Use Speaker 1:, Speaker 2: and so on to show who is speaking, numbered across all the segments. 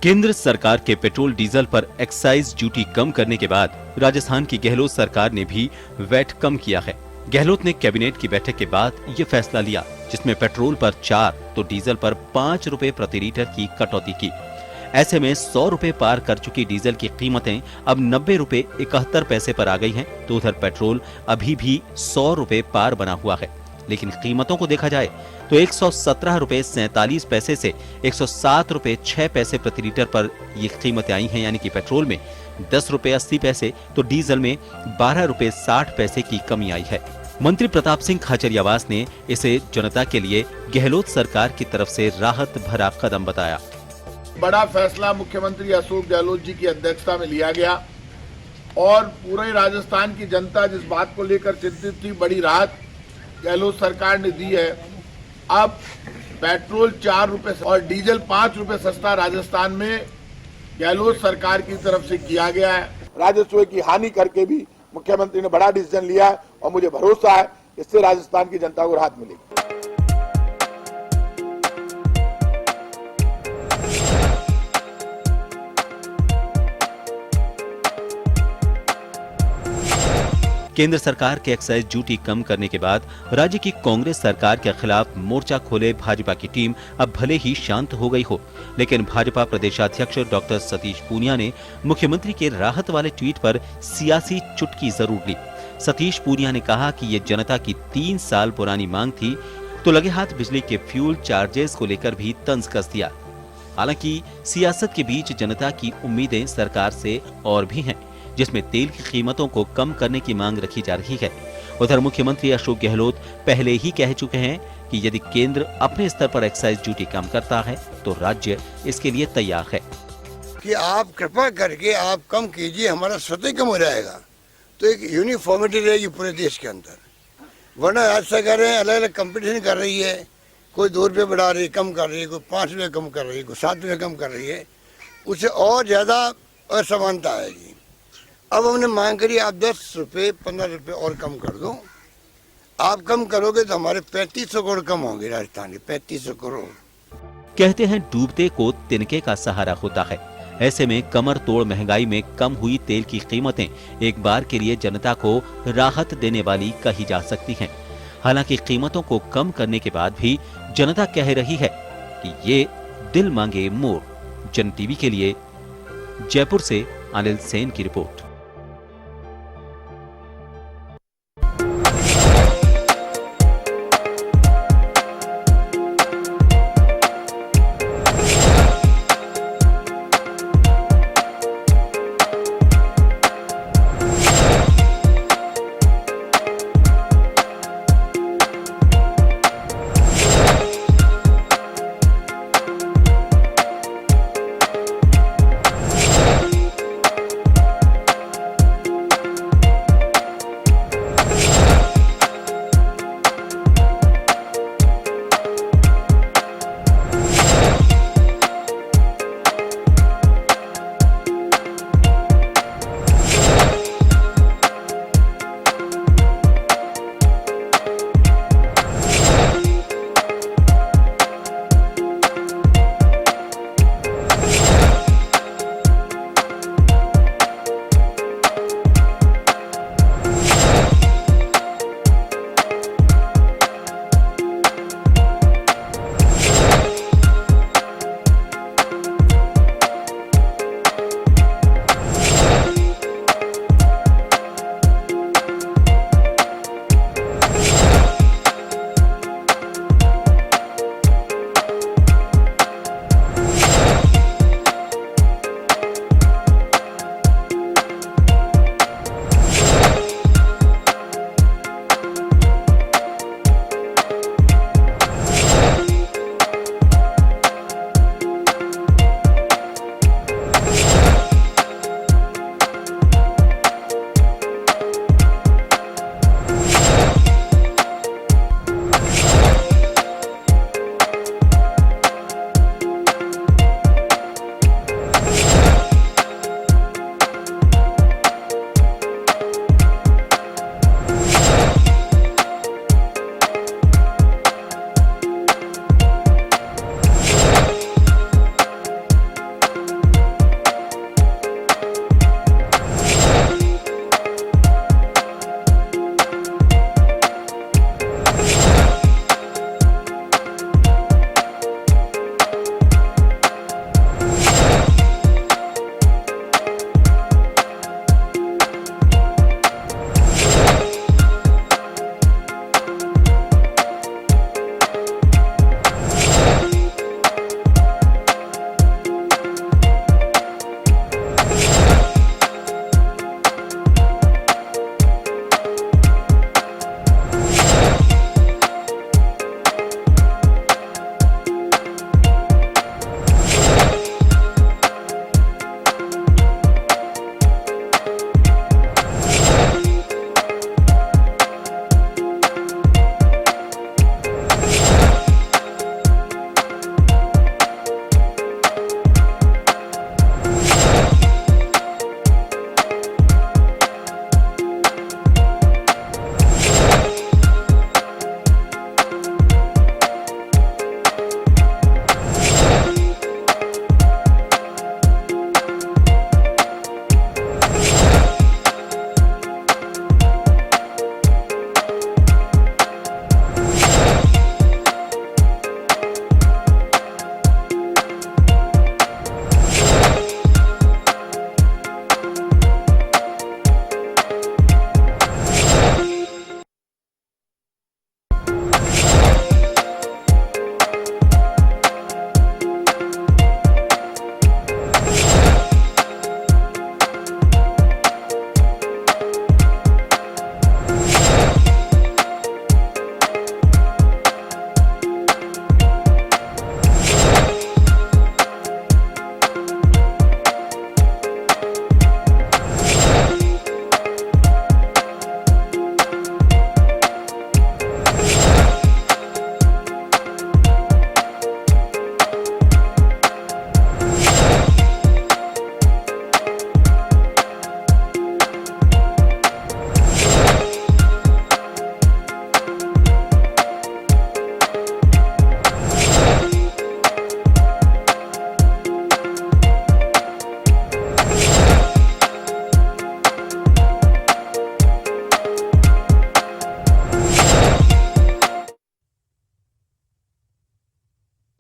Speaker 1: केंद्र सरकार के पेट्रोल डीजल पर एक्साइज ड्यूटी कम करने के बाद राजस्थान की गहलोत सरकार ने भी वैट कम किया है। गहलोत ने कैबिनेट की बैठक के बाद ये फैसला लिया, जिसमें पेट्रोल पर 4 तो डीजल पर 5 रुपए प्रति लीटर की कटौती की। ऐसे में 100 रुपए पार कर चुकी डीजल की कीमतें अब 90 रुपए 71 पैसे पर आ गई हैं, तो उधर पेट्रोल अभी भी 100 रुपए पार बना हुआ है। लेकिन कीमतों को देखा जाए तो 117 रुपए 47 पैसे से 107 रुपए 6 पैसे प्रति लीटर पर ये कीमतें आई हैं, यानी कि पेट्रोल में 10 रुपए 80 पैसे तो डीजल में 12 रुपए 60 पैसे की कमी आई है। मंत्री प्रताप सिंह खाचरियावास ने इसे जनता के लिए गहलोत सरकार की तरफ से राहत भरा कदम बताया।
Speaker 2: बड़ा फैसला मुख्यमंत्री अशोक गहलोत जी की अध्यक्षता में लिया गया और पूरे राजस्थान की जनता जिस बात को लेकर चिंतित थी, बड़ी राहत गहलोत सरकार ने दी है। अब पेट्रोल 4 रुपए और डीजल 5 रुपए सस्ता राजस्थान में गहलोत सरकार की तरफ से किया गया है। राजस्व की हानि करके भी मुख्यमंत्री ने बड़ा डिसीजन लिया है और मुझे भरोसा है इससे राजस्थान की जनता को राहत मिलेगी।
Speaker 1: केंद्र सरकार के एक्साइज ड्यूटी कम करने के बाद राज्य की कांग्रेस सरकार के खिलाफ मोर्चा खोले भाजपा की टीम अब भले ही शांत हो गई हो, लेकिन भाजपा प्रदेशाध्यक्ष डॉक्टर सतीश पूनिया ने मुख्यमंत्री के राहत वाले ट्वीट पर सियासी चुटकी जरूर ली। सतीश पूनिया ने कहा कि ये जनता की 3 साल पुरानी मांग थी, तो लगे हाथ बिजली के फ्यूल चार्जेस को लेकर भी तंज कस दिया। हालांकि सियासत के बीच जनता की उम्मीदें सरकार से और भी हैं, जिसमें तेल की कीमतों को कम करने की मांग रखी जा रही है। उधर मुख्यमंत्री अशोक गहलोत पहले ही कह चुके हैं कि यदि केंद्र अपने स्तर पर एक्साइज ड्यूटी कम करता है तो राज्य इसके लिए तैयार है।
Speaker 3: कि आप कृपा करके आप कम कीजिए, हमारा स्वतः कम हो जाएगा तो एक यूनिफॉर्मिटी रहेगी पूरे देश के अंदर। वरना ऐसा कर रहे हैं, अलग अलग कंपटीशन कर रही है, कोई 2 रुपये बढ़ा रही है, कम कर रही है, कोई 5 रुपये कम कर रही है, कोई 7 रुपये कम कर रही है, उससे और ज्यादा असमानता आएगी। अब हमने मांग करी आप 10 रुपये 15 रुपये और कम कर दो। आप कम करोगे तो हमारे 3500 करोड़ कम होंगे राजस्थान के 3500 करोड़।
Speaker 1: कहते हैं डूबते को तिनके का सहारा होता है। ऐसे में कमर तोड़ महंगाई में कम हुई तेल की कीमतें एक बार के लिए जनता को राहत देने वाली कही जा सकती हैं। हालांकि कीमतों को कम करने के बाद भी जनता कह रही है कि ये दिल मांगे मोर। जन टीवी के लिए जयपुर से अनिल सेन की रिपोर्ट।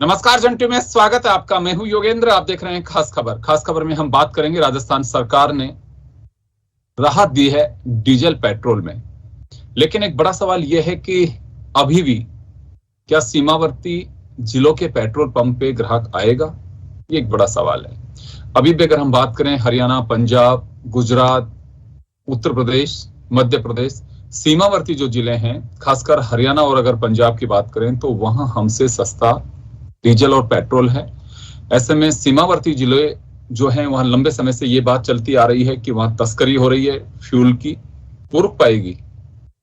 Speaker 4: नमस्कार जंटू में स्वागत है आपका। मैं हूं योगेंद्र, आप देख रहे हैं खास खबर। खास खबर में हम बात करेंगे राजस्थान सरकार ने राहत दी है डीजल पेट्रोल में, लेकिन एक बड़ा सवाल यह है कि अभी भी क्या सीमावर्ती जिलों के पेट्रोल पंप पे ग्राहक आएगा, ये एक बड़ा सवाल है। अभी भी अगर हम बात करें हरियाणा, पंजाब, गुजरात, उत्तर प्रदेश, मध्य प्रदेश, सीमावर्ती जो जिले हैं, खासकर हरियाणा और अगर पंजाब की बात करें तो वहां हमसे सस्ता डीजल और पेट्रोल है। ऐसे में सीमावर्ती जिले जो हैं वहां लंबे समय से ये बात चलती आ रही है कि वहां तस्करी हो रही है फ्यूल की, वो रुक पाएगी।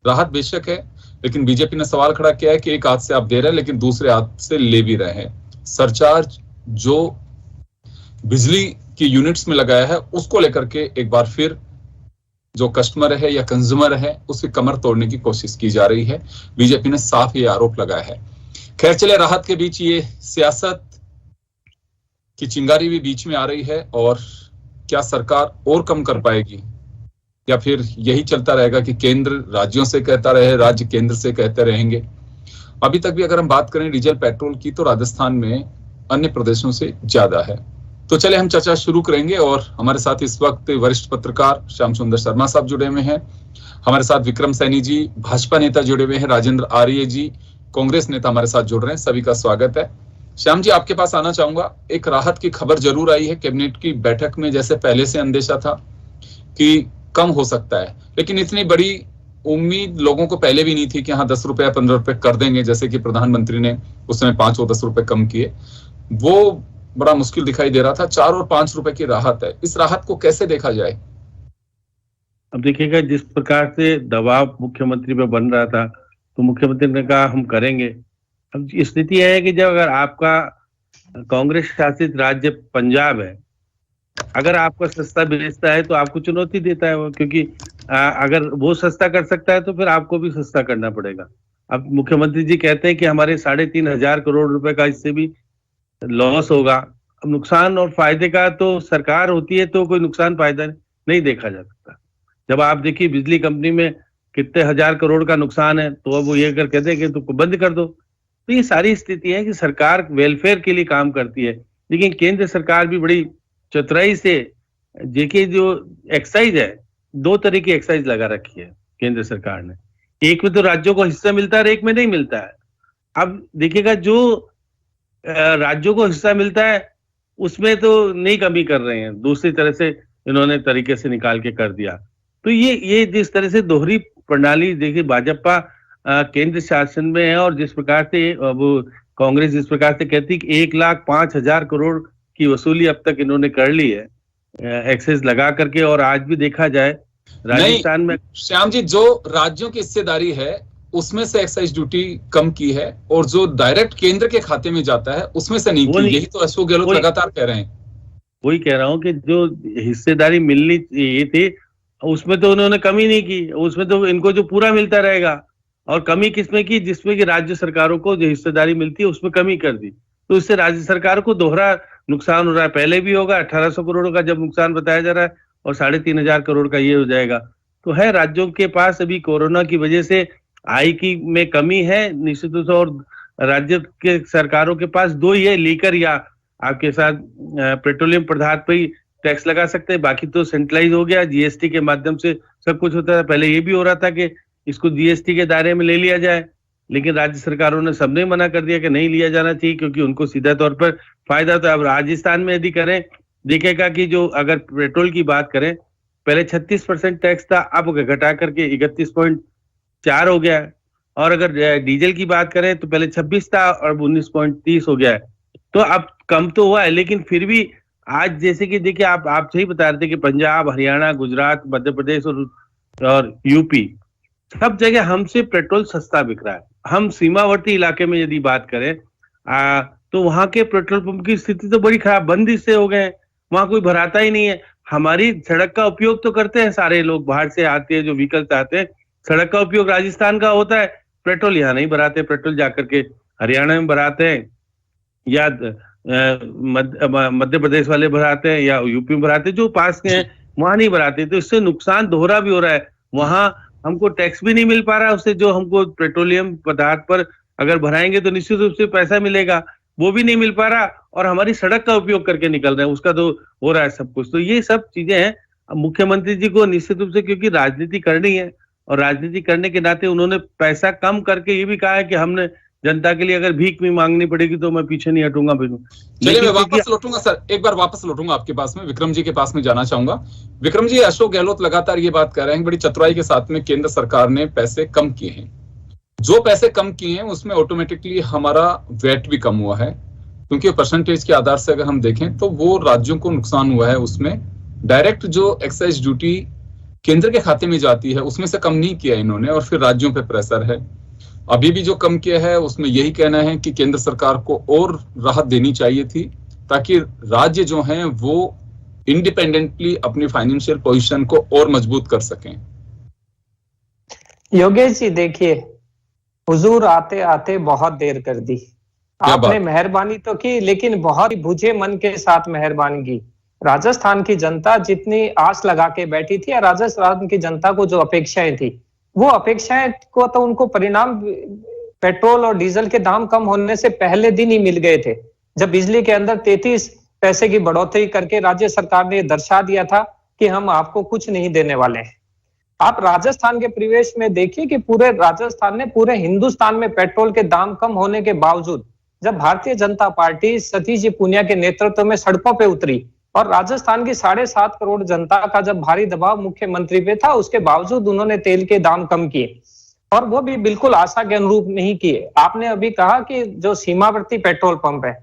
Speaker 4: राहत बेशक है, लेकिन बीजेपी ने सवाल खड़ा किया है कि एक हाथ से आप दे रहे हैं लेकिन दूसरे हाथ से ले भी रहे हैं। सरचार्ज जो बिजली की यूनिट्स में लगाया है उसको लेकर के एक बार फिर जो कस्टमर है या कंज्यूमर है उसकी कमर तोड़ने की कोशिश की जा रही है। बीजेपी ने साफ ये आरोप लगाया है। खैर चले, राहत के बीच ये सियासत की चिंगारी भी बीच में आ रही है, और क्या सरकार और कम कर पाएगी या फिर यही चलता रहेगा कि केंद्र राज्यों से कहता रहे, राज्य केंद्र से कहते रहेंगे। अभी तक भी अगर हम बात करें डीजल पेट्रोल की तो राजस्थान में अन्य प्रदेशों से ज्यादा है। तो चले हम चर्चा शुरू करेंगे, और हमारे साथ इस वक्त वरिष्ठ पत्रकार श्याम सुंदर शर्मा साहब जुड़े हुए हैं, हमारे साथ विक्रम सैनी जी भाजपा नेता जुड़े हुए हैं, राजेंद्र आर्य जी कांग्रेस नेता हमारे साथ जुड़ रहे हैं। सभी का स्वागत है। श्याम जी, आपके पास आना चाहूंगा। एक राहत की खबर जरूर आई है कैबिनेट की बैठक में, जैसे पहले से अंदेशा था कि कम हो सकता है, लेकिन इतनी बड़ी उम्मीद लोगों को पहले भी नहीं थी कि हाँ 10 रुपए या 15 रुपए कर देंगे, जैसे कि प्रधानमंत्री ने उस समय 5 और 10 रुपए कम किए। वो बड़ा मुश्किल दिखाई दे रहा था। 4 और 5 रुपए की राहत है, इस राहत को कैसे देखा जाए?
Speaker 5: अब देखिएगा, जिस प्रकार से दबाव मुख्यमंत्री पे बन रहा था तो मुख्यमंत्री ने कहा हम करेंगे। अब स्थिति है कि जब अगर आपका कांग्रेस शासित राज्य पंजाब है, अगर आपका सस्ता बेचता है तो आपको चुनौती देता है वो, क्योंकि अगर वो सस्ता कर सकता है तो फिर आपको भी सस्ता करना पड़ेगा। अब मुख्यमंत्री जी कहते हैं कि हमारे 3,500 करोड़ रुपए का इससे भी लॉस होगा। अब नुकसान और फायदे का तो सरकार होती है तो कोई नुकसान फायदा नहीं देखा जा सकता। जब आप देखिए बिजली कंपनी में कितने हजार करोड़ का नुकसान है, तो अब वो ये अगर कहते हैं कि तो बंद कर दो। तो ये सारी स्थिति है कि सरकार वेलफेयर के लिए काम करती है, लेकिन केंद्र सरकार भी बड़ी चतुराई से देखिए, जो एक्साइज है, 2 तरह की एक्साइज लगा रखी है केंद्र सरकार ने। एक में तो राज्यों को हिस्सा मिलता है और एक में नहीं मिलता है। अब देखिएगा, जो राज्यों को हिस्सा मिलता है उसमें तो नहीं कमी कर रहे हैं, दूसरी तरह से इन्होंने तरीके से निकाल के कर दिया। तो ये जिस तरह से दोहरी प्रणाली, देखिए भाजपा केंद्र शासन में है, और जिस प्रकार से वो कांग्रेस जिस प्रकार से कहती है कि 1,05,000 करोड़ की वसूली अब तक इन्होंने कर ली है एक्सेस लगा करके। और आज भी देखा जाए राजस्थान में,
Speaker 4: श्याम जी, जो राज्यों की हिस्सेदारी है उसमें से एक्साइज ड्यूटी कम की है, और जो डायरेक्ट केंद्र के खाते में जाता है उसमें से नहीं की। यही तो अशोक गहलोत लगातार कह रहे हैं।
Speaker 5: वही कह रहा हूँ कि जो हिस्सेदारी मिलनी चाहिए थी उसमें तो उन्होंने कमी नहीं की, उसमें तो इनको जो पूरा मिलता रहेगा। और कमी किसमें की? जिसमें कि राज्य सरकारों को जो हिस्सेदारी मिलती है उसमें कमी कर दी, तो इससे राज्य सरकार को दोहरा नुकसान हो रहा है। पहले भी होगा, 1800 करोड़ का जब नुकसान बताया जा रहा है, और 3,500 करोड़ का ये हो जाएगा। तो है, राज्यों के पास अभी कोरोना की वजह से आय की में कमी है निश्चित रूप से, और राज्य के सरकारों के पास 2 ही है, लीकर या आपके साथ पेट्रोलियम पदार्थ पे ही टैक्स लगा सकते हैं। बाकी तो सेंट्रलाइज हो गया, जीएसटी के माध्यम से सब कुछ होता है। पहले ये भी हो रहा था कि इसको जीएसटी के दायरे में ले लिया जाए, लेकिन राज्य सरकारों ने सबने मना कर दिया कि नहीं लिया जाना चाहिए, क्योंकि उनको सीधा तौर पर फायदा। तो अब राजस्थान में यदि करें, देखेगा कि जो अगर पेट्रोल की बात करें, पहले 36% टैक्स था, अब घटा करके 31.4 हो गया है। और अगर डीजल की बात करें तो पहले 26 था और अब 19.30 हो गया है। तो अब कम तो हुआ है, लेकिन फिर भी आज जैसे कि देखिए, आप सही बता रहे थे कि पंजाब, हरियाणा, गुजरात, मध्य प्रदेश और यूपी, सब जगह हमसे पेट्रोल सस्ता बिक रहा है। हम सीमावर्ती इलाके में यदि बात करें तो वहां के पेट्रोल पंप की स्थिति तो बड़ी खराब, बंद इससे हो गए हैं, वहां कोई भराता ही नहीं है। हमारी सड़क का उपयोग तो करते हैं सारे लोग, बाहर से आते हैं, जो व्हीकल्स आते हैं, सड़क का उपयोग राजस्थान का होता है, पेट्रोल यहाँ नहीं भराते। पेट्रोल जाकर के हरियाणा में भराते हैं, या मध्य प्रदेश वाले भराते हैं, या यूपी में भराते हैं, जो पास के हैं वहां नहीं भराते। तो इससे नुकसान दोहरा भी हो रहा है। वहां हमको टैक्स भी नहीं मिल पा रहा है उससे, जो हमको पेट्रोलियम पदार्थ पर अगर भराएंगे तो निश्चित रूप से पैसा मिलेगा। वो भी नहीं मिल पा रहा, और हमारी सड़क का उपयोग करके निकल रहे हैं, उसका तो हो रहा है सब कुछ। तो ये सब चीजें हैं। अब मुख्यमंत्री जी को निश्चित रूप से, क्योंकि राजनीति करनी है, और राजनीति करने के नाते उन्होंने पैसा कम करके ये भी कहा है कि हमने जनता के लिए अगर भीख भी मांगनी पड़ेगी तो मैं पीछे नहीं हटूंगा।
Speaker 4: चलिए, मैं वापस लौटूंगा सर, एक बार वापस लौटूंगा आपके पास में, विक्रम जी के पास में जाना चाहूंगा। विक्रम जी, अशोक गहलोत लगातार ये बात कर रहे हैं बड़ी चतुराई के साथ में, केंद्र सरकार ने पैसे कम किए हैं। जो पैसे कम किए हैं उसमें ऑटोमेटिकली हमारा वैट भी कम हुआ है, क्योंकि परसेंटेज के आधार से अगर हम देखें तो वो राज्यों को नुकसान हुआ है। उसमें डायरेक्ट जो एक्साइज ड्यूटी केंद्र के खाते में जाती है उसमें से कम नहीं किया इन्होंने, और फिर राज्यों पे प्रेशर है। अभी भी जो कम किया है उसमें यही कहना है कि केंद्र सरकार को और राहत देनी चाहिए थी, ताकि राज्य जो हैं वो इंडिपेंडेंटली अपनी फाइनेंशियल पोजीशन को और मजबूत कर सकें।
Speaker 6: योगेश जी, देखिए, हुजूर आते आते बहुत देर कर दी। आपने मेहरबानी तो की, लेकिन बहुत ही बुझे मन के साथ मेहरबानी की। राजस्थान की जनता जितनी आस लगा के बैठी थी, या राजस्थान की जनता को जो अपेक्षाएं थी, वो अपेक्षाएं को तो उनको परिणाम पेट्रोल और डीजल के दाम कम होने से पहले दिन ही मिल गए थे, जब बिजली के अंदर 33 पैसे की बढ़ोतरी करके राज्य सरकार ने दर्शा दिया था कि हम आपको कुछ नहीं देने वाले हैं। आप राजस्थान के परिवेश में देखिए कि पूरे राजस्थान ने, पूरे हिंदुस्तान में पेट्रोल के दाम कम होने के बावजूद जब भारतीय जनता पार्टी सतीश जी पूनिया के नेतृत्व में सड़कों पे उतरी, और राजस्थान की 7.5 करोड़ जनता का जब भारी दबाव मुख्यमंत्री पे था, उसके बावजूद उन्होंने तेल के दाम कम किए, और वो भी बिल्कुल आशा के अनुरूप नहीं किए। आपने अभी कहा कि जो सीमावर्ती पेट्रोल पंप है,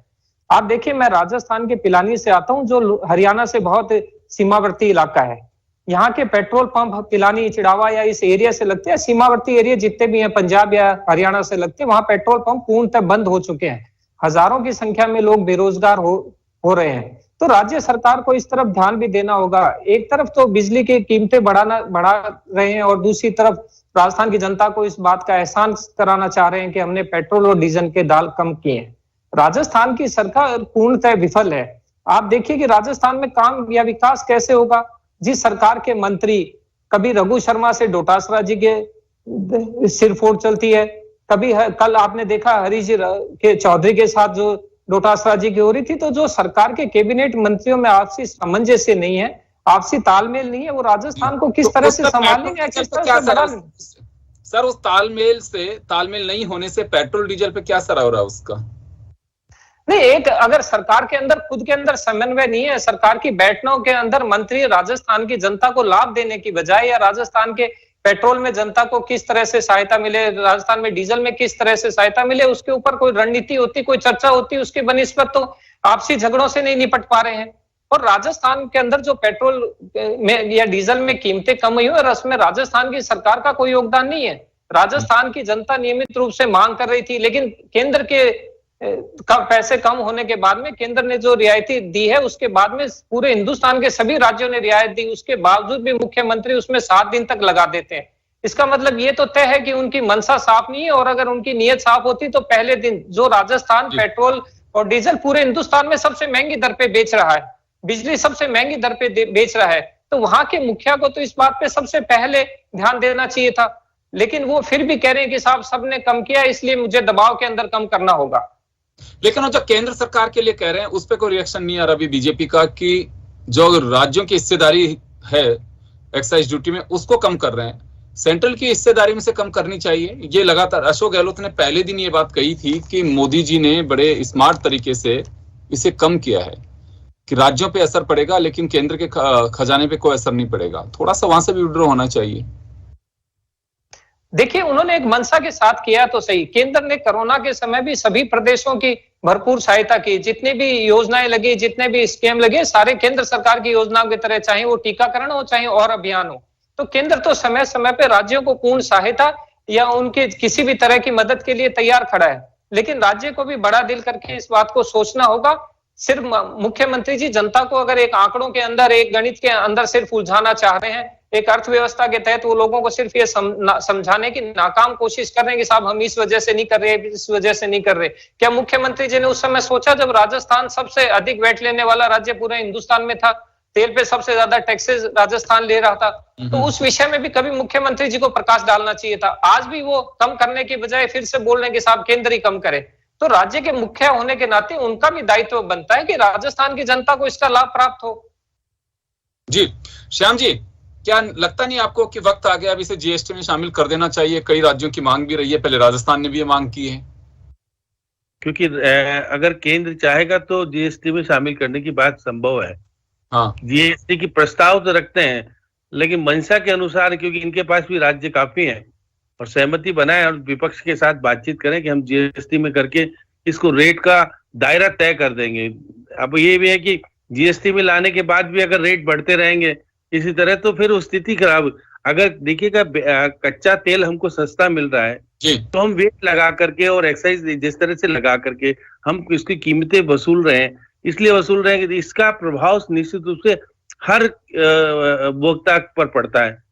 Speaker 6: आप देखिए, मैं राजस्थान के पिलानी से आता हूं, जो हरियाणा से बहुत सीमावर्ती इलाका है। यहाँ के पेट्रोल पंप पिलानी, चिड़ावा या इस एरिया से लगते हैं, सीमावर्ती एरिया जितने भी हैं पंजाब या हरियाणा से लगते हैं, वहां पेट्रोल पंप पूर्णतः बंद हो चुके हैं। हजारों की संख्या में लोग बेरोजगार हो रहे हैं। तो राज्य सरकार को इस तरफ ध्यान भी देना होगा। एक तरफ तो बिजली की कीमतें बढ़ा रहे हैं, और दूसरी तरफ राजस्थान की जनता को इस बात का एहसास कराना चाह रहे हैं कि हमने पेट्रोल और डीजल के दाम कम किए हैं। राजस्थान की सरकार पूर्णतः विफल है। आप देखिए कि राजस्थान में काम या विकास कैसे होगा, जिस सरकार के मंत्री, कभी रघु शर्मा से डोटासरा जी के सिरफोड़ चलती है, कभी कल आपने देखा हरीश जी के चौधरी के साथ जो डोटासरा जी की हो रही थी। तो जो सरकार के कैबिनेट मंत्रियों में आपसी सामंजस्य नहीं है, आपसी तालमेल नहीं है, वो राजस्थान को किस तरह से संभालेंगे, किस तरह से बढ़ाएंगे?
Speaker 4: सर, उस तालमेल नहीं होने से पेट्रोल डीजल पे क्या असर हो रहा है उसका?
Speaker 6: नहीं, एक अगर सरकार के अंदर खुद के अंदर समन्वय नहीं है, सरकार की बैठकों के अंदर मंत्री राजस्थान की जनता को लाभ देने की बजाय, या राजस्थान के पेट्रोल में जनता को किस तरह से सहायता मिले, राजस्थान में डीजल में किस तरह से सहायता मिले, उसके ऊपर कोई रणनीति होती, कोई चर्चा होती, उसके बनिस्बत तो आपसी झगड़ों से नहीं निपट पा रहे हैं। और राजस्थान के अंदर जो पेट्रोल में या डीजल में कीमतें कम हुई, और उसमें राजस्थान की सरकार का कोई योगदान नहीं है। राजस्थान की जनता नियमित रूप से मांग कर रही थी, लेकिन केंद्र के पैसे कम होने के बाद में, केंद्र ने जो रियायती दी है उसके बाद में पूरे हिंदुस्तान के सभी राज्यों ने रियायत दी, उसके बावजूद भी मुख्यमंत्री उसमें 7 दिन तक लगा देते हैं। इसका मतलब ये तो तय है कि उनकी मनसा साफ नहीं है, और अगर उनकी नीयत साफ होती तो पहले दिन जो राजस्थान पेट्रोल और डीजल पूरे हिंदुस्तान में सबसे महंगी दर पे बेच रहा है, बिजली सबसे महंगी दर पे बेच रहा है, तो वहां के मुखिया को तो इस बात पे सबसे पहले ध्यान देना चाहिए था। लेकिन वो फिर भी कह रहे हैं कि साहब सबने कम किया, इसलिए मुझे दबाव के अंदर कम करना होगा।
Speaker 4: लेकिन वो जो केंद्र सरकार के लिए कह रहे हैं उस पर कोई रिएक्शन नहीं आ रहा अभी बीजेपी का, कि जो राज्यों की हिस्सेदारी है एक्साइज ड्यूटी में उसको कम कर रहे हैं, सेंट्रल की हिस्सेदारी में से कम करनी चाहिए। ये लगातार अशोक गहलोत ने पहले दिन ये बात कही थी कि मोदी जी ने बड़े स्मार्ट तरीके से इसे कम किया है, कि राज्यों पे असर पड़ेगा लेकिन केंद्र के खजाने पे कोई असर नहीं पड़ेगा। थोड़ा सा वहां से भी विड्रॉ होना चाहिए।
Speaker 6: देखिए, उन्होंने एक मंशा के साथ किया तो सही। केंद्र ने कोरोना के समय भी सभी प्रदेशों की भरपूर सहायता की, जितनी भी योजनाएं लगी, जितने भी स्कीम लगे, सारे केंद्र सरकार की योजनाओं की तरह, चाहे वो टीकाकरण हो चाहे और अभियान हो। तो केंद्र तो समय समय पे राज्यों को पूर्ण सहायता या उनके किसी भी तरह की मदद के लिए तैयार खड़ा है, लेकिन राज्य को भी बड़ा दिल करके इस बात को सोचना होगा। सिर्फ मुख्यमंत्री जी जनता को अगर एक आंकड़ों के अंदर, एक गणित के अंदर सिर्फ उलझाना चाह रहे हैं, एक अर्थव्यवस्था के तहत वो लोगों को सिर्फ ये समझाने की नाकाम कोशिश कर रहे हैं कि साहब हम इस वजह से नहीं कर रहे, इस वजह से नहीं कर रहे। क्या मुख्यमंत्री जी ने उस समय सोचा जब राजस्थान सबसे अधिक वैट लेने वाला राज्य पूरे हिंदुस्तान में था, तेल पे सबसे ज्यादा टैक्सेस राजस्थान ले रहा था, तो उस विषय में भी कभी मुख्यमंत्री जी को प्रकाश डालना चाहिए था। आज भी वो कम करने की बजाय फिर से बोल रहे हैं कि साहब केंद्र ही कम करे। तो राज्य के मुखिया होने के नाते उनका भी दायित्व बनता है कि राजस्थान की जनता को इसका लाभ प्राप्त हो।
Speaker 4: जी श्याम जी, क्या लगता नहीं आपको कि वक्त आ गया अब इसे जीएसटी में शामिल कर देना चाहिए? कई राज्यों की मांग भी रही है, पहले राजस्थान ने भी ये मांग की है।
Speaker 5: क्योंकि अगर केंद्र चाहेगा तो जीएसटी में शामिल करने की बात संभव है।
Speaker 4: हाँ,
Speaker 5: जीएसटी की प्रस्ताव तो रखते हैं, लेकिन मंशा के अनुसार, क्योंकि इनके पास भी राज्य काफी हैं, और सहमति बनाए और विपक्ष के साथ बातचीत करें कि हम जीएसटी में करके इसको रेट का दायरा तय कर देंगे। अब ये भी है कि जीएसटी में लाने के बाद भी अगर रेट बढ़ते रहेंगे इसी तरह तो फिर वो स्थिति खराब। अगर देखिएगा कच्चा तेल हमको सस्ता मिल रहा है तो हम वेट लगा करके और एक्साइज जिस तरह से लगा करके हम इसकी कीमतें वसूल रहे हैं, इसलिए वसूल रहे हैं कि इसका प्रभाव निश्चित रूप से हर उपभोक्ता पर पड़ता है।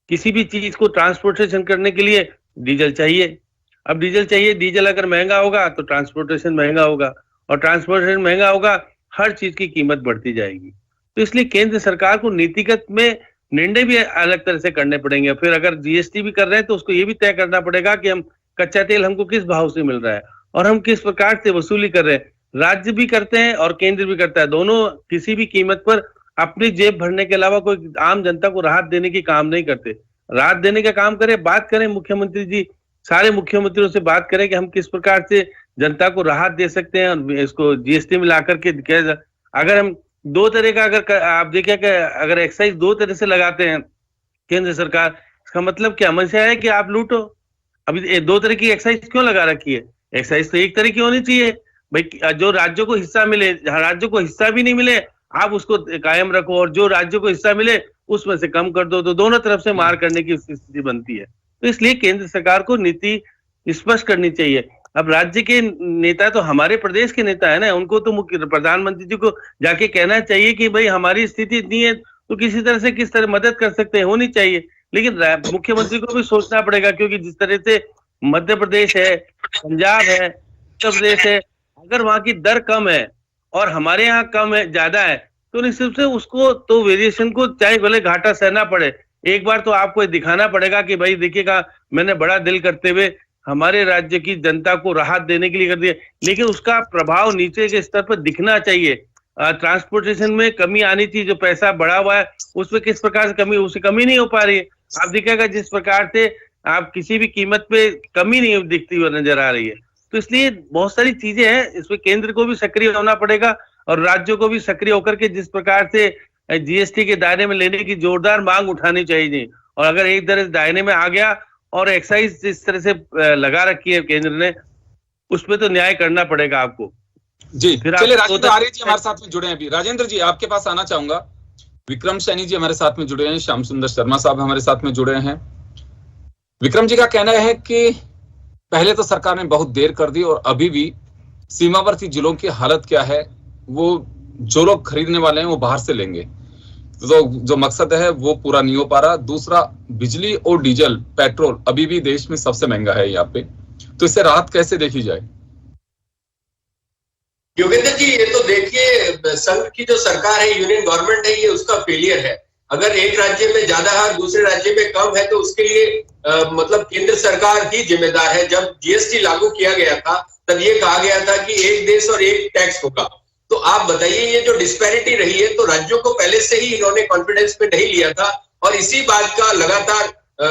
Speaker 5: किसी भी चीज को ट्रांसपोर्टेशन करने के लिए डीजल चाहिए। अब डीजल चाहिए, डीजल अगर महंगा होगा तो ट्रांसपोर्टेशन महंगा होगा, और ट्रांसपोर्टेशन महंगा होगा, हर चीज की कीमत बढ़ती जाएगी। तो इसलिए केंद्र सरकार को नीतिगत में निर्णय भी अलग तरह से करने पड़ेंगे। फिर अगर जीएसटी भी कर रहे हैं तो उसको ये भी तय करना पड़ेगा कि हम कच्चा तेल हमको किस भाव से मिल रहा है और हम किस प्रकार से वसूली कर रहे हैं। राज्य भी करते हैं और केंद्र भी करता है, दोनों किसी भी कीमत पर अपनी जेब भरने के अलावा कोई आम जनता को राहत देने की काम नहीं करते। राहत देने का काम करें, बात करें मुख्यमंत्री जी, सारे मुख्यमंत्रियों से बात करें कि हम किस प्रकार से जनता को राहत दे सकते हैं और इसको जीएसटी में ला करके। अगर हम दो तरह का, अगर आप देखिए कि अगर एक्साइज दो तरह से लगाते हैं केंद्र सरकार, इसका मतलब क्या मंशा है कि आप लूटो। अभी दो तरह की एक्साइज क्यों लगा रखी है? एक्साइज तो एक तरह की होनी चाहिए भाई, जो राज्यों को हिस्सा मिले, जहां राज्यों को हिस्सा भी नहीं मिले आप उसको कायम रखो, और जो राज्यों को हिस्सा मिले उसमें से कम कर दो, तो दोनों तरफ से मार करने की स्थिति बनती है। तो इसलिए केंद्र सरकार को नीति स्पष्ट करनी चाहिए। अब राज्य के नेता तो हमारे प्रदेश के नेता है ना, उनको तो मुख्य प्रधानमंत्री जी को जाके कहना चाहिए कि भाई हमारी स्थिति इतनी है तो किसी तरह से किस तरह मदद कर सकते हैं, होनी चाहिए। लेकिन मुख्यमंत्री को भी सोचना पड़ेगा, क्योंकि जिस तरह से मध्य प्रदेश है, पंजाब है, उत्तर प्रदेश है, अगर वहां की दर कम है और हमारे यहाँ कम है, ज्यादा है, तो निश्चित रूप से उसको तो वेरिएशन को चाहे भले घाटा सहना पड़े, एक बार तो आपको दिखाना पड़ेगा कि भाई देखिएगा मैंने बड़ा दिल करते हुए हमारे राज्य की जनता को राहत देने के लिए कर दिया, लेकिन उसका प्रभाव नीचे के स्तर पर दिखना चाहिए। ट्रांसपोर्टेशन में कमी आनी चाहिए, जो पैसा बढ़ा हुआ है उसमें किस प्रकार से कमी, उससे कमी नहीं हो पा रही है। आप देखिएगा जिस प्रकार से आप किसी भी कीमत पे कमी नहीं दिखती हुई नजर आ रही है। तो इसलिए बहुत सारी चीजें हैं, इसमें केंद्र को भी सक्रिय होना पड़ेगा और राज्यों को भी सक्रिय होकर के जिस प्रकार से जीएसटी के दायरे में लेने की जोरदार मांग उठानी चाहिए। और अगर एक तरह से दायरे में आ गया और एक्साइज जिस तरह से लगा रखी है केंद्र ने, उसमें तो न्याय करना पड़ेगा आपको।
Speaker 4: जी चलिए, राजेंद्र आर्य जी हमारे साथ में जुड़े हैं अभी। राजेंद्र जी आपके पास आना चाहूंगा। विक्रम सैनी जी हमारे साथ में जुड़े हैं, श्याम सुंदर शर्मा साहब हमारे साथ में जुड़े हैं। विक्रम जी का कहना है कि पहले तो सरकार ने बहुत देर कर दी और अभी भी सीमावर्ती जिलों की हालत क्या है, वो जो लोग खरीदने वाले हैं वो बाहर से लेंगे, तो जो मकसद है वो पूरा नहीं हो पा रहा। दूसरा, बिजली और डीजल पेट्रोल अभी भी देश में सबसे महंगा है यहाँ पे, तो इससे राहत कैसे देखी जाए?
Speaker 7: योगेंद्र जी, ये तो देखिए संघ की जो सरकार है, यूनियन गवर्नमेंट है, ये उसका फेलियर है। अगर एक राज्य में ज्यादा है दूसरे राज्य में कम है तो उसके लिए मतलब केंद्र सरकार ही जिम्मेदार है। जब जीएसटी लागू किया गया था तब ये कहा गया था कि एक देश और एक टैक्स होगा। तो आप बताइए, ये जो डिस्पैरिटी रही है, तो राज्यों को पहले से ही इन्होंने कॉन्फिडेंस में नहीं लिया था, और इसी बात का लगातार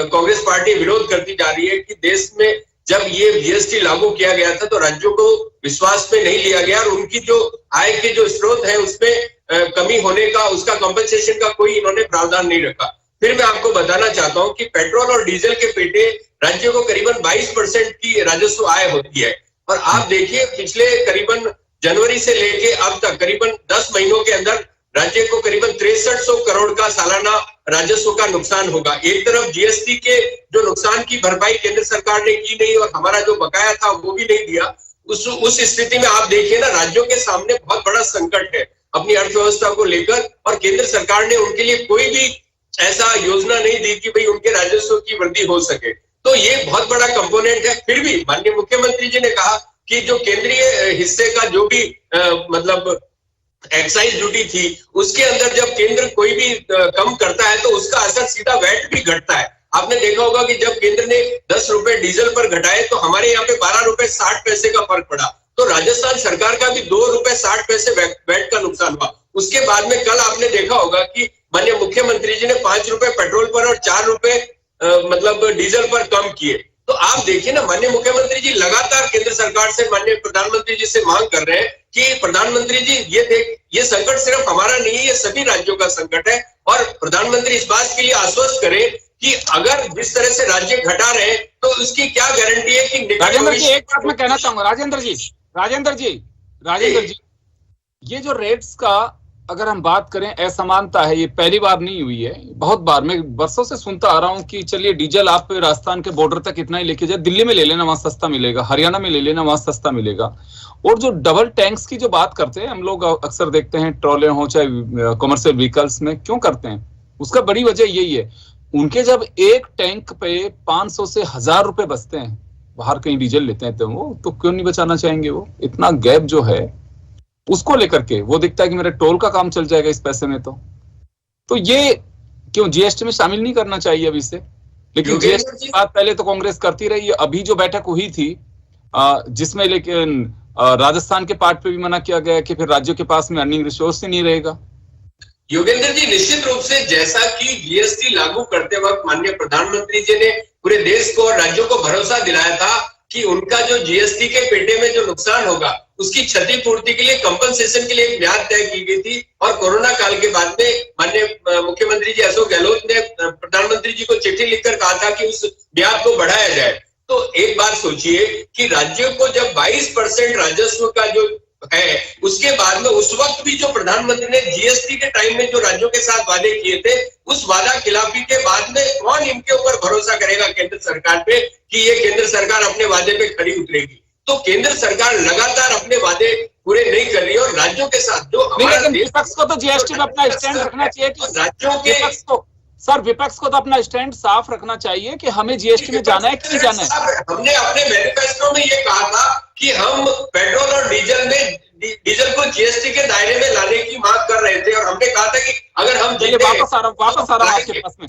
Speaker 7: कांग्रेस पार्टी विरोध करती जा रही है कि देश में जब ये जीएसटी लागू किया गया था तो राज्यों को विश्वास में नहीं लिया गया और उनकी जो आय के जो स्रोत है उसमें कमी होने का, उसका कंपनसेशन का कोई इन्होंने प्रावधान नहीं रखा। फिर मैं आपको बताना चाहता हूं कि पेट्रोल और डीजल के पेटे राज्यों को करीबन 22% की राजस्व आय होती है, और आप देखिए पिछले करीबन जनवरी से लेके अब तक करीबन 10 महीनों के अंदर राज्य को करीबन 6300 करोड़ का सालाना राजस्व का नुकसान होगा। एक तरफ जीएसटी के जो नुकसान की भरपाई केंद्र सरकार ने की नहीं और हमारा जो बकाया था वो भी नहीं दिया। उस स्थिति में आप देखिए ना, राज्यों के सामने बहुत बड़ा संकट है अपनी अर्थव्यवस्था को लेकर, और केंद्र सरकार ने उनके लिए कोई भी ऐसा योजना नहीं दी कि भाई उनके राजस्व की वृद्धि हो सके। तो ये बहुत बड़ा कंपोनेंट है। फिर भी माननीय मुख्यमंत्री जी ने कहा कि जो केंद्रीय हिस्से का जो भी मतलब एक्साइज ड्यूटी थी, उसके अंदर जब केंद्र कोई भी कम करता है तो उसका असर सीधा वैट भी घटता है। आपने देखा होगा कि जब केंद्र ने 10 रुपए डीजल पर घटाए तो हमारे यहाँ पे 12 रुपए 60 पैसे का फर्क पड़ा। तो राजस्थान सरकार का भी 2 रुपए 60 पैसे वैट का नुकसान हुआ। उसके बाद में कल आपने देखा होगा कि माननीय मुख्यमंत्री जी ने 5 रुपए पेट्रोल पर और 4 रुपए मतलब डीजल पर कम किए। तो आप देखिए ना, माननीय मुख्यमंत्री जी लगातार केंद्र सरकार से, माननीय प्रधानमंत्री जी से मांग कर रहे हैं कि प्रधानमंत्री जी ये संकट सिर्फ हमारा नहीं है, ये सभी राज्यों का संकट है। और प्रधानमंत्री इस बात के लिए आश्वस्त करें कि अगर जिस तरह से राज्य घटा रहे हैं तो उसकी क्या गारंटी है कि
Speaker 4: राजेंद्र जी, एक बात मैं कहना चाहूंगा। राजेंद्र जी, ये जो रेट्स का अगर हम बात करें, असमानता है, ये पहली बार नहीं हुई है, बहुत बार। मैं वर्षों से सुनता आ रहा हूं कि चलिए डीजल आप राजस्थान के बॉर्डर तक इतना ही लेके जाए, दिल्ली में ले लेना वहां सस्ता मिलेगा, हरियाणा में ले लेना वहां सस्ता मिलेगा। और जो डबल टैंक्स की जो बात करते हैं हम लोग अक्सर देखते हैं, ट्रॉले हो चाहे कमर्शियल व्हीकल्स में, क्यों करते हैं? उसका बड़ी वजह यही है, उनके जब एक टैंक पे 500 से 1000 रुपए बचते हैं, बाहर कहीं डीजल लेते हैं, तो वो तो क्यों नहीं बचाना चाहेंगे? वो इतना गैप जो है उसको लेकर के वो दिखता है कि मेरे टोल का काम चल जाएगा इस पैसे में। तो ये क्यों जीएसटी में शामिल नहीं करना चाहिए अभी से? लेकिन जीएसटी की बात पहले तो कांग्रेस करती रही है। अभी जो बैठक हुई थी जिसमें लेकिन राजस्थान के पार्ट पे भी मना किया गया कि फिर राज्यों के पास में अर्निंग रिसोर्स ही नहीं रहेगा।
Speaker 7: योगेंद्र जी, निश्चित रूप से जैसा कि जीएसटी लागू करते वक्त माननीय प्रधानमंत्री जी ने पूरे देश को और राज्यों को भरोसा दिलाया था कि उनका जो जीएसटी के पेटे में जो नुकसान होगा उसकी क्षतिपूर्ति के लिए, कंपनसेशन के लिए एक ब्याज तय की गई थी। और कोरोना काल के बाद में माननीय मुख्यमंत्री जी अशोक गहलोत ने प्रधानमंत्री जी को चिट्ठी लिखकर कहा था कि उस ब्याज को बढ़ाया जाए। तो एक बात सोचिए कि राज्यों को जब 22% राजस्व का जो है, उसके बाद में उस वक्त भी जो प्रधानमंत्री ने जीएसटी के टाइम में जो राज्यों के साथ वादे किए थे, उस वादा खिलाफी के बाद में कौन इनके ऊपर भरोसा करेगा केंद्र सरकार पे कि ये केंद्र सरकार अपने वादे पे खड़ी उतरेगी? तो केंद्र सरकार लगातार अपने वादे पूरे नहीं कर रही है और राज्यों के साथ जो
Speaker 4: विपक्ष को तो जीएसटी में अपना स्टैंड रखना चाहिए कि
Speaker 7: राज्यों के
Speaker 4: विपक्ष को तो अपना स्टैंड साफ रखना चाहिए कि हमें जीएसटी में जाना है कि नहीं जाना है।
Speaker 7: हमने अपने मैनिफेस्टो में ये कहा था कि हम पेट्रोल और डीजल को जीएसटी के दायरे में लाने की मांग कर रहे थे और हमने कहा था कि अगर हम
Speaker 4: वापस आ रहा आपके पास में।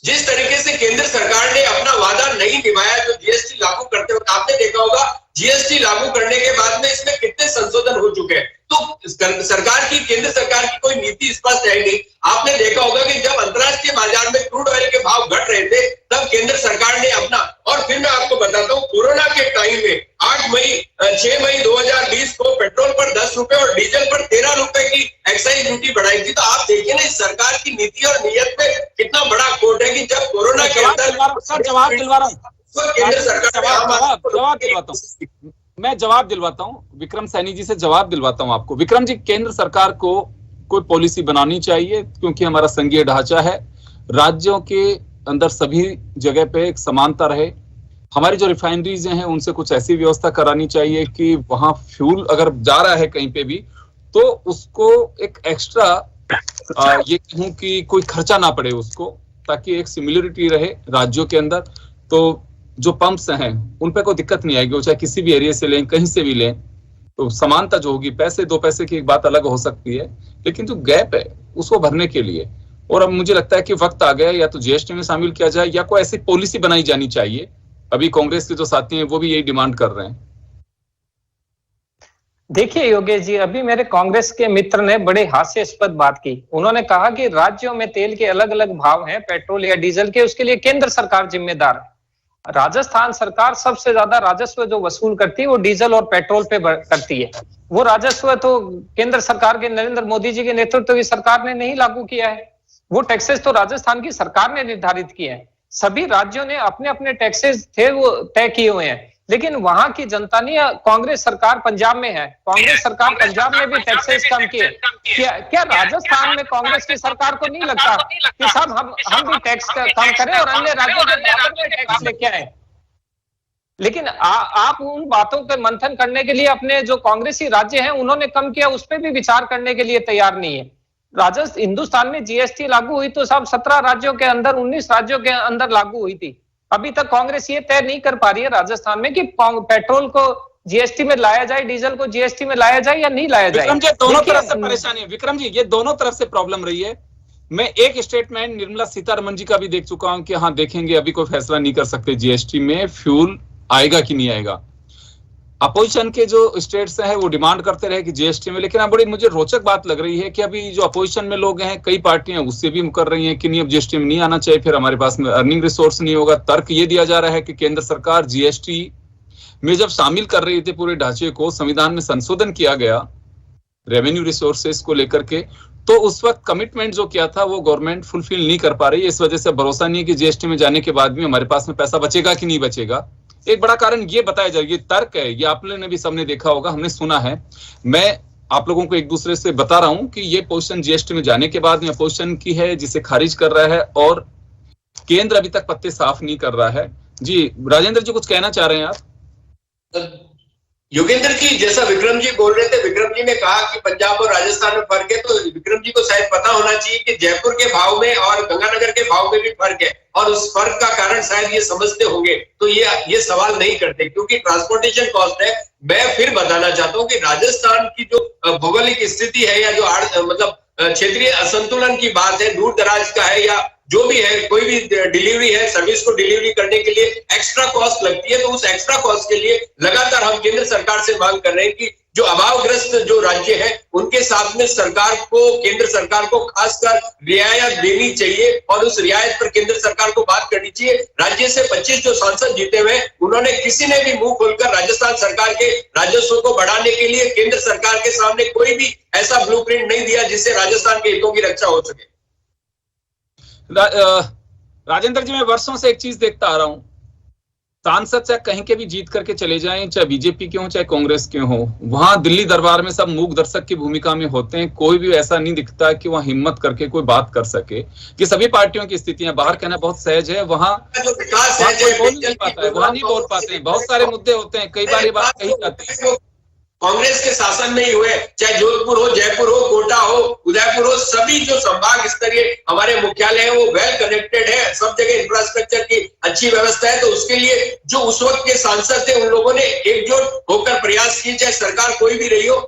Speaker 7: जिस तरीके से केंद्र सरकार ने अपना वादा नहीं निभाया जो जीएसटी लागू करते वक्त, आपने देखा होगा जीएसटी लागू करने के बाद में इसमें कितने संशोधन हो चुके हैं। तो केंद्र सरकार की कोई नीति स्पष्ट है नहीं। आपने देखा होगा कि जब अंतर्राष्ट्रीय बाजार में क्रूड ऑयल के भाव घट रहे थे तब केंद्र सरकार ने अपना, और फिर मैं आपको बताता हूँ कोरोना के टाइम में 6 मई 2020 को पेट्रोल पर 10 रुपए और डीजल पर 13 रुपए की एक्साइज ड्यूटी बढ़ाई थी। तो आप देखिए ना इस सरकार की नीति और नीयत में कितना बड़ा खोट है कि जब कोरोना के अंदर
Speaker 4: जवाब दिलवा रहा हूँ,
Speaker 7: केंद्र सरकार
Speaker 4: मैं जवाब दिलवाता हूं विक्रम सैनी जी से, जवाब दिलवाता हूं आपको। विक्रम जी, केंद्र सरकार को कोई पॉलिसी बनानी चाहिए क्योंकि हमारा संघीय ढांचा है, राज्यों के अंदर सभी जगह पे एक समानता रहे। हमारी जो रिफाइनरीज हैं उनसे कुछ ऐसी व्यवस्था करानी चाहिए कि वहां फ्यूल अगर जा रहा है कहीं पे भी तो उसको एक एक्स्ट्रा ये कहूं कि कोई खर्चा ना पड़े उसको, ताकि एक सिमिलरिटी रहे राज्यों के अंदर। तो जो पंप्स हैं उन पे कोई दिक्कत नहीं आएगी, वो चाहे किसी भी एरिया से लें, कहीं से भी लें, तो समानता जो होगी, पैसे 2 पैसे की एक बात अलग हो सकती है, लेकिन जो गैप है उसको भरने के लिए, और अब मुझे लगता है कि वक्त आ गया या तो जीएसटी में शामिल किया जाए या कोई ऐसी पॉलिसी बनाई जानी चाहिए। अभी कांग्रेस के जो साथी हैं वो भी यही डिमांड कर रहे हैं।
Speaker 6: देखिए योगेश जी, अभी मेरे कांग्रेस के मित्र ने बड़े हास्यास्पद बात की। उन्होंने कहा कि राज्यों में तेल के अलग अलग भाव हैं, पेट्रोल या डीजल के, उसके लिए केंद्र सरकार जिम्मेदार है। राजस्थान सरकार सबसे ज्यादा राजस्व जो वसूल करती है वो डीजल और पेट्रोल पे करती है। वो राजस्व तो केंद्र सरकार के, नरेंद्र मोदी जी के नेतृत्व की सरकार ने नहीं लागू किया है, वो टैक्सेस तो राजस्थान की सरकार ने निर्धारित किए हैं। सभी राज्यों ने अपने अपने टैक्सेस थे वो तय किए हुए हैं, लेकिन वहां की जनता ने, कांग्रेस सरकार पंजाब में है, कांग्रेस सरकार पंजाब में भी टैक्सेस कम किए। क्या राजस्थान में कांग्रेस की सरकार को नहीं लगता कि साहब हम भी टैक्स कम करें और अन्य राज्यों के बराबर में टैक्स लेके आए? लेकिन आप उन बातों पर मंथन करने के लिए अपने जो कांग्रेसी राज्य हैं उन्होंने कम किया, उस पर भी विचार करने के लिए तैयार नहीं है। हिंदुस्तान में जीएसटी लागू हुई तो सब 17 राज्यों के अंदर, 19 राज्यों के अंदर लागू हुई थी। अभी तक कांग्रेस ये तय नहीं कर पा रही है राजस्थान में कि पेट्रोल को जीएसटी में लाया जाए, डीजल को जीएसटी में लाया जाए या नहीं लाया जाए।
Speaker 4: विक्रम जी, दोनों तरफ से परेशानी है। विक्रम जी, ये दोनों तरफ से प्रॉब्लम रही है। मैं एक स्टेटमेंट निर्मला सीतारमण जी का भी देख चुका हूं कि हाँ देखेंगे, अभी कोई फैसला नहीं कर सकते जीएसटी में फ्यूल आएगा कि नहीं आएगा। अपोजिशन के जो स्टेट्स हैं वो डिमांड करते रहे कि जीएसटी में, लेकिन अब बड़ी मुझे रोचक बात लग रही है कि अभी जो अपोजिशन में लोग हैं, कई पार्टियां उससे भी मुकर रही हैं कि नहीं, अब जीएसटी में नहीं आना चाहिए, फिर हमारे पास में अर्निंग रिसोर्स नहीं होगा। तर्क ये दिया जा रहा है कि केंद्र सरकार जीएसटी में जब शामिल कर रही थी पूरे ढांचे को, संविधान में संशोधन किया गया रेवेन्यू रिसोर्सेस को लेकर के, तो उस वक्त कमिटमेंट जो किया था वो गवर्नमेंट फुलफिल नहीं कर पा रही है। इस वजह से भरोसा नहीं है कि जीएसटी में जाने के बाद भी हमारे पास में पैसा बचेगा कि नहीं बचेगा। एक बड़ा कारण ये बताया जाए, ये तर्क है, ये आप लोगों ने भी सबने देखा होगा, हमने सुना है। मैं आप लोगों को एक दूसरे से बता रहा हूं कि ये पोजीशन जीएसटी में जाने के बाद में अपोजिशन की है, जिसे खारिज कर रहा है, और केंद्र अभी तक पत्ते साफ नहीं कर रहा है। जी राजेंद्र जी, कुछ कहना चाह रहे हैं आप?
Speaker 7: योगेंद्र जी, जैसा विक्रम जी बोल रहे थे, विक्रम जी ने कहा कि पंजाब और राजस्थान में फर्क है, तो विक्रम जी को शायद पता होना चाहिए कि जयपुर के भाव में और गंगानगर के भाव में भी फर्क है, और उस फर्क का कारण शायद ये समझते होंगे, तो ये सवाल नहीं करते क्योंकि ट्रांसपोर्टेशन कॉस्ट है। मैं फिर बताना चाहता हूँ कि राजस्थान की जो भौगोलिक स्थिति है, या जो मतलब क्षेत्रीय असंतुलन की बात है, दूर दराज का है, या जो भी है, कोई भी डिलीवरी है, सर्विस को डिलीवरी करने के लिए एक्स्ट्रा कॉस्ट लगती है, तो उस एक्स्ट्रा कॉस्ट के लिए लगातार हम केंद्र सरकार से मांग कर रहे हैं कि जो अभावग्रस्त जो राज्य है उनके साथ में सरकार को, केंद्र सरकार को खासकर रियायत देनी चाहिए, और उस रियायत पर केंद्र सरकार को बात करनी चाहिए। राज्य से 25 जो सांसद जीते हुए, उन्होंने किसी ने भी मुंह खोलकर राजस्थान सरकार के राजस्व को बढ़ाने के लिए केंद्र सरकार के सामने कोई भी ऐसा ब्लूप्रिंट नहीं दिया जिससे राजस्थान के हितों की रक्षा हो सके।
Speaker 4: राजेंद्र जी, मैं वर्षों से एक चीज देखता आ रहा हूं, सांसद चाहे कहीं के भी जीत करके चले जाएं, चाहे बीजेपी के हो चाहे कांग्रेस के हो, वहां दिल्ली दरबार में सब मूक दर्शक की भूमिका में होते हैं। कोई भी ऐसा नहीं दिखता कि वहां हिम्मत करके कोई बात कर सके। कि सभी पार्टियों की स्थितियां बाहर कहना बहुत सहज है, वहां बोल नहीं पाता है, वहां नहीं बोल पाते हैं, बहुत सारे मुद्दे होते हैं, कई बार ये बात कही जाती है।
Speaker 7: कांग्रेस के शासन में ही हुए, चाहे जोधपुर हो, जयपुर हो, कोटा हो, उदयपुर हो, सभी जो संभाग स्तरीय हमारे मुख्यालय है वो वेल कनेक्टेड है, सब जगह इंफ्रास्ट्रक्चर की अच्छी व्यवस्था है। तो उसके लिए जो उस वक्त के सांसद थे उन लोगों ने एकजुट होकर प्रयास किए, चाहे सरकार कोई भी रही हो।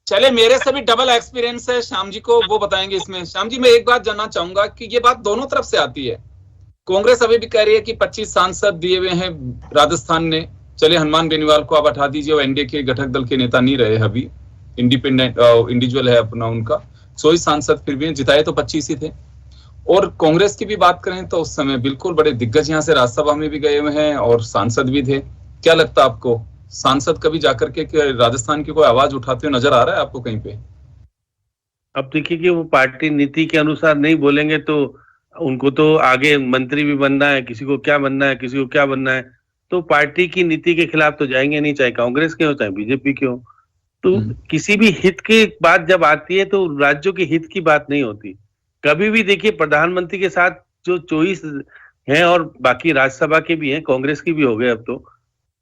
Speaker 4: चले, मेरे से भी डबल एक्सपीरियंस है, श्याम जी को वो बताएंगे इसमें। श्याम जी, मैं एक बात जानना चाहूंगा कि ये बात दोनों तरफ से आती है। कांग्रेस अभी भी कह रही है कि 25 सांसद दिए हुए हैं राजस्थान ने, चलिए हनुमान बेनीवाल को आप हटा दीजिए, वो एनडीए के घटक दल के नेता नहीं रहे, अभी इंडिपेंडेंट इंडिविजुअल है अपना उनका, 100 सांसद फिर भी जिताए तो 25 ही थे। और कांग्रेस की भी बात करें तो उस समय बिल्कुल बड़े दिग्गज यहाँ से राज्यसभा में भी गए हुए हैं और सांसद भी थे। क्या लगता है आपको, सांसद कभी जाकर के राजस्थान की कोई आवाज उठाते हुए नजर आ रहा है आपको कहीं पे?
Speaker 5: अब देखिए कि वो पार्टी नीति के अनुसार नहीं बोलेंगे तो उनको तो आगे मंत्री भी बनना है, किसी को क्या बनना है, किसी को क्या बनना है, तो पार्टी की नीति के खिलाफ तो जाएंगे नहीं, चाहे कांग्रेस के हो चाहे बीजेपी के हो। तो किसी भी हित की बात जब आती है तो राज्यों के हित की बात नहीं होती। कभी भी देखिए प्रधानमंत्री के साथ जो चॉइस है, और बाकी राज्यसभा के भी हैं, कांग्रेस की भी हो गए अब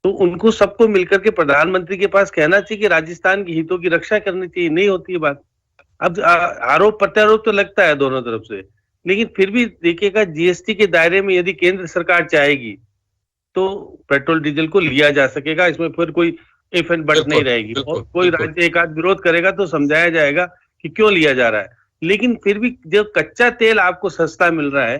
Speaker 5: तो उनको सबको मिलकर के प्रधानमंत्री के पास कहना चाहिए कि राजस्थान के हितों की रक्षा करनी चाहिए। नहीं होती है बात। अब आरोप प्रत्यारोप तो लगता है दोनों तरफ से, लेकिन फिर भी देखिएगा जीएसटी के दायरे में यदि केंद्र सरकार चाहेगी तो पेट्रोल डीजल को लिया जा सकेगा, इसमें फिर कोई इफ एंड बट नहीं रहेगी। और कोई राज्य एक आध विरोध करेगा तो समझाया जाएगा कि क्यों लिया जा रहा है। लेकिन फिर भी जब कच्चा तेल आपको सस्ता मिल रहा है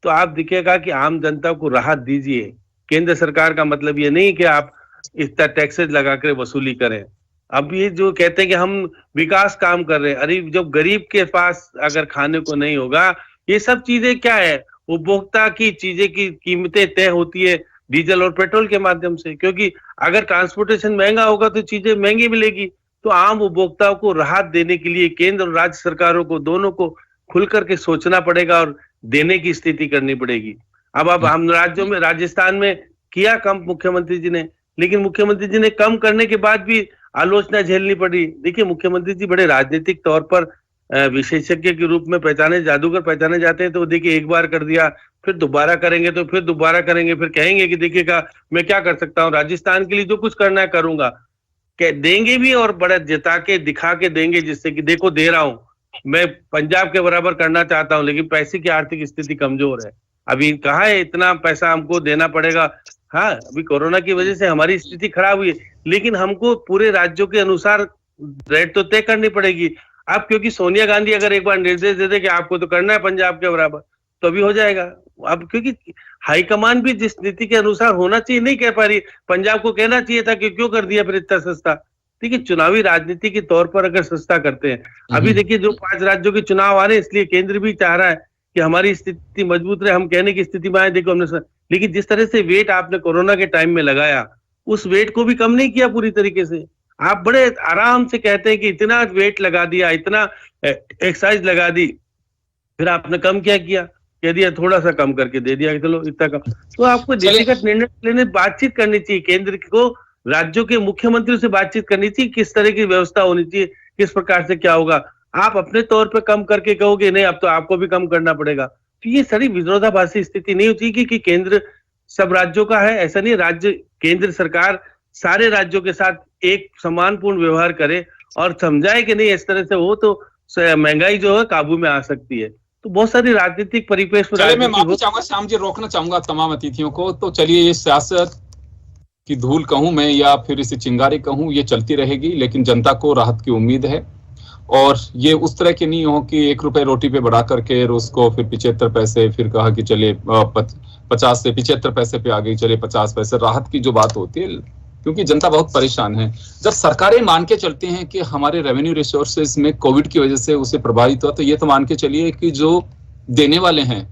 Speaker 5: तो आप दिखेगा कि आम जनता को राहत दीजिए। केंद्र सरकार का मतलब ये नहीं कि आप इतना टैक्सेज लगा कर वसूली करें। अब ये जो कहते हैं कि हम विकास काम कर रहे हैं, अरे जब गरीब के पास अगर खाने को नहीं होगा, ये सब चीजें क्या है, उपभोक्ता की चीजें की कीमतें तय होती है डीजल और पेट्रोल के माध्यम से, क्योंकि अगर ट्रांसपोर्टेशन महंगा होगा तो चीजें महंगी मिलेगी। तो आम उपभोक्ताओं को राहत देने के लिए केंद्र और राज्य सरकारों को दोनों को खुल करके सोचना पड़ेगा और देने की स्थिति करनी पड़ेगी। अब हम राज्यों में, राजस्थान में किया कम मुख्यमंत्री जी ने, लेकिन मुख्यमंत्री जी ने कम करने के बाद भी आलोचना झेलनी पड़ी। देखिए मुख्यमंत्री जी बड़े राजनीतिक तौर पर विशेषज्ञ के रूप में पहचाने, जादूगर पहचाने जाते हैं। तो देखिए एक बार कर दिया, फिर दोबारा करेंगे, तो फिर दोबारा करेंगे, फिर कहेंगे कि देखिएगा मैं क्या कर सकता हूँ, राजस्थान के लिए जो कुछ करना है करूंगा, कह देंगे भी और बड़ा जिता के दिखा के देंगे, जिससे कि देखो दे रहा हूं, मैं पंजाब के बराबर करना चाहता हूं, लेकिन पैसे की आर्थिक स्थिति कमजोर है। अभी कहाँ है इतना पैसा हमको देना पड़ेगा। हाँ, अभी कोरोना की वजह से हमारी स्थिति खराब हुई है, लेकिन हमको पूरे राज्यों के अनुसार रेट तो तय करनी पड़ेगी। अब क्योंकि सोनिया गांधी अगर एक बार निर्देश दे दे कि आपको तो करना है पंजाब के बराबर, तो अभी हो जाएगा। अब क्योंकि हाईकमान भी जिस नीति के अनुसार होना चाहिए नहीं कह पा रही। पंजाब को कहना चाहिए था कि क्यों कर दिया फिर इतना सस्ता। ठीक है, चुनावी राजनीति के तौर पर अगर सस्ता करते हैं, अभी देखिए जो 5 राज्यों के चुनाव आ रहे हैं, इसलिए केंद्र भी चाह रहा है कि हमारी स्थिति मजबूत रहे, हम कहने की स्थिति में आए। देखो हमने लेकिन जिस तरह से वेट आपने कोरोना के टाइम में लगाया, उस वेट को भी कम नहीं किया पूरी तरीके से। आप बड़े आराम से कहते हैं कि इतना वेट लगा दिया, इतना एक्साइज लगा दी, फिर आपने कम क्या किया, कह दिया थोड़ा सा कम करके दे दिया, चलो इतना कम। तो आपको नीतिगत निर्णय लेने बातचीत करनी चाहिए, केंद्र को राज्यों के मुख्यमंत्रियों से बातचीत करनी चाहिए, किस तरह की व्यवस्था होनी चाहिए, किस प्रकार से क्या होगा। आप अपने तौर पे कम करके कहोगे नहीं अब तो आपको भी कम करना पड़ेगा, तो ये सारी विरोधाभासी स्थिति नहीं होती कि केंद्र सब राज्यों का है, ऐसा नहीं। राज्य केंद्र सरकार सारे राज्यों के साथ एक सम्मानपूर्ण व्यवहार करे और समझाए कि नहीं इस तरह से हो तो महंगाई जो है काबू में आ सकती है। तो बहुत सारी राजनीतिक परिपेक्ष।
Speaker 4: चलिए मैं माफी चाहूंगा श्याम जी, रोकना चाहूंगा तमाम अतिथियों को। तो चलिए ये सियासत की धूल कहूं मैं या फिर इसे चिंगारी कहूं, ये चलती रहेगी, लेकिन जनता को राहत की उम्मीद है। और ये उस तरह के नहीं हो कि 1 रुपए रोटी पे बढ़ा करके उसको फिर 75 पैसे, फिर कहा कि चले 50 से 75 पैसे पे आ गई, चले 50 पैसे। राहत की जो बात होती है, क्योंकि जनता बहुत परेशान है। जब सरकारें मान के चलती हैं कि हमारे रेवेन्यू रिसोर्सेज में कोविड की वजह से उसे प्रभावित हुआ, तो ये तो मान के चलिए कि जो देने वाले हैं,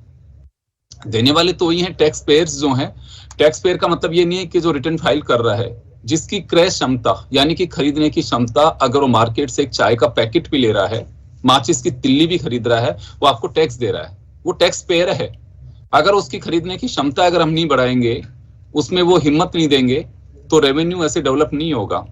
Speaker 4: देने वाले तो वही हैं टैक्स पेयर्स जो हैं। टैक्स पेयर का मतलब ये नहीं है कि जो रिटर्न फाइल कर रहा है, जिसकी क्रय क्षमता यानी कि खरीदने की क्षमता, अगर वो मार्केट से एक चाय का पैकेट भी ले रहा है, माचिस की तिल्ली भी खरीद रहा है, वो आपको टैक्स दे रहा है, वो टैक्स पेयर है। अगर उसकी खरीदने की क्षमता अगर हम नहीं बढ़ाएंगे, उसमें वो हिम्मत नहीं देंगे, तो रेवेन्यू ऐसे डेवलप नहीं होगा।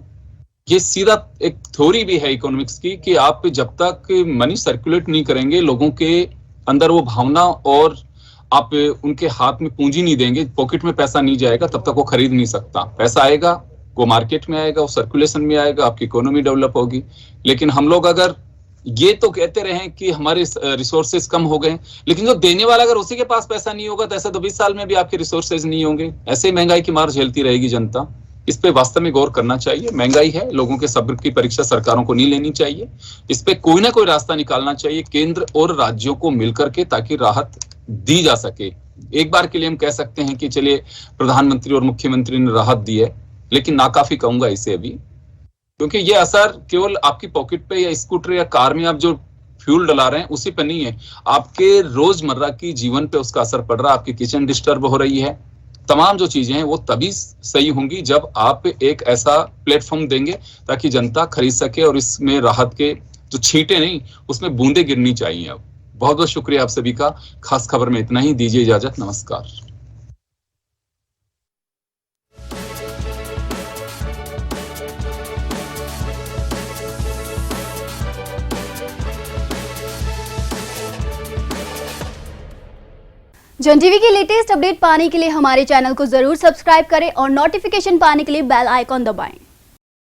Speaker 4: ये सीधा एक थ्योरी भी है इकोनॉमिक्स की कि आप जब तक मनी सर्कुलेट नहीं करेंगे, लोगों के अंदर वो भावना और आप उनके हाथ में पूंजी नहीं देंगे, पॉकेट में पैसा नहीं जाएगा, तब तक वो खरीद नहीं सकता। पैसा आएगा, वो मार्केट में आएगा, वो सर्कुलेशन में आएगा, आपकी इकोनॉमी डेवलप होगी। लेकिन हम लोग अगर ये तो कहते रहे कि हमारे रिसोर्सेज कम हो गए, लेकिन जो देने वाला अगर उसी के पास पैसा नहीं होगा, तो ऐसे तो 20 साल में भी आपके रिसोर्सेज नहीं होंगे। ऐसे ही महंगाई की मार झेलती रहेगी जनता। इस पे वास्तव में गौर करना चाहिए। महंगाई है, लोगों के सब्र की परीक्षा सरकारों को नहीं लेनी चाहिए। इस पे कोई ना कोई रास्ता निकालना चाहिए केंद्र और राज्यों को मिलकर के, ताकि राहत दी जा सके। एक बार के लिए हम कह सकते हैं कि चलिए प्रधानमंत्री और मुख्यमंत्री ने राहत दी है, लेकिन नाकाफी कहूंगा इसे अभी, क्योंकि ये असर केवल आपकी पॉकेट पे या स्कूटर या कार में आप जो फ्यूल डला रहे हैं उसी पे नहीं है, आपके रोजमर्रा की जीवन पे उसका असर पड़ रहा है। आपकी किचन डिस्टर्ब हो रही है। तमाम जो चीजें हैं वो तभी सही होंगी जब आप एक ऐसा प्लेटफॉर्म देंगे ताकि जनता खरीद सके, और इसमें राहत के जो छींटे नहीं, उसमें बूंदे गिरनी चाहिए। अब बहुत बहुत शुक्रिया आप सभी का। खास खबर में इतना ही, दीजिए इजाजत, नमस्कार।
Speaker 8: जन टीवी की लेटेस्ट अपडेट पाने के लिए हमारे चैनल को जरूर सब्सक्राइब करें और नोटिफिकेशन पाने के लिए बेल आइकॉन दबाएं।